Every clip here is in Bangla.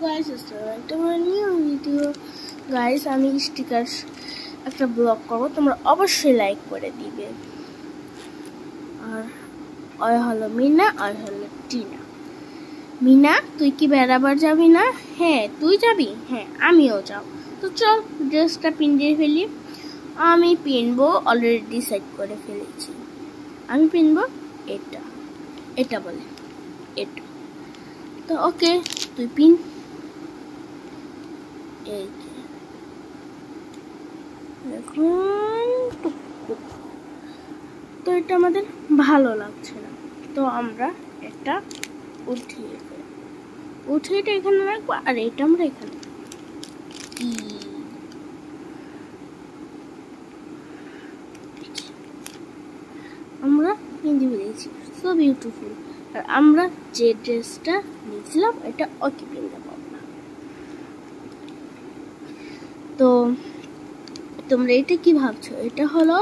guys, একটা নিউ ভিডিও গাইস। আমি স্টিকার একটা ব্লগ করব, তোমরা অবশ্যই লাইক করে দিবে। আর ওই হলো মিনা, ওই হলো টিনা। মিনা, তুই কি বেড়াবার যাবি না? হ্যাঁ তুই যাবি, হ্যাঁ আমিও যাব। তো চল ড্রেসটা পিনিয়ে ফেলি। আমি পিনবো, অলরেডি ডিসাইড করে ফেলেছি। আমি পিনবো এটা, এটা বলে এটা। তো ওকে, তুই পিন। এই এখন তো এটা আমাদের ভালো লাগছে না, তো আমরা এটা উঠিয়ে এটা এখানে রাখবো, আর এটা আমরা এখানে। আমরা পিন্দি ফেলেছি, সো বিউটিফুল। আর আমরা যে ড্রেসটা নিয়েছিলাম এটা ওকে পিনতে পারবো না। তো তোমরা এটা কি ভাবছো? এটা হলো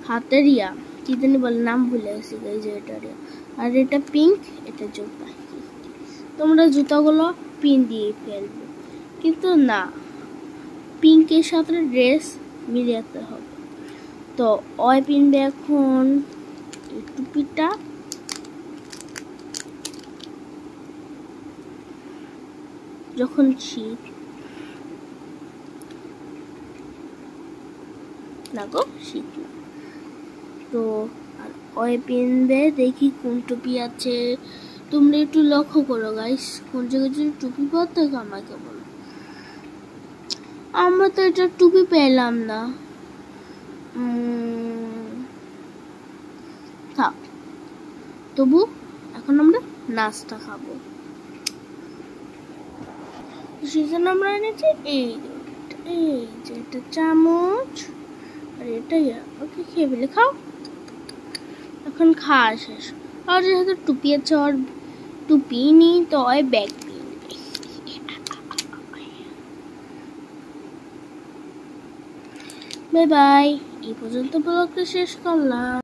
হাতের ইয়া, কি জানি বলে, নাম ভুলে গেছি এই যে এটা। আর এটা পিঙ্ক, এটা জুতা। তোমরা জুতাগুলো পিন দিয়ে ফেলবে, কিন্তু না, পিঙ্কের সাথে ড্রেস মিলাতে হবে। তো ওই পিনবে এখন টুপিটা। যখন শীত না গো, শীত না, তো আর ওই পিনবে। দেখি কোন টুপি আছে, তোমরা একটু লক্ষ্য করো গাইস, কোন জায়গায় যদি টুপি পাও তো আমাকে বলো। আমরা তো এটা টুপি পেলাম না। থাক, তবু এখন আমরা নাস্তা খাবো, সেজন্য আমরা এনেছি এই যে এটা চামচ, আর এটা ওকে খেয়ে ফেলে। খাও, এখন খাওয়া শেষ। আর যেহেতু টুপি আছে, আর টুপি নি তো ওই ব্যাগ নিয়ে। বাই বাই, এই পর্যন্ত ব্লগটা শেষ করলাম।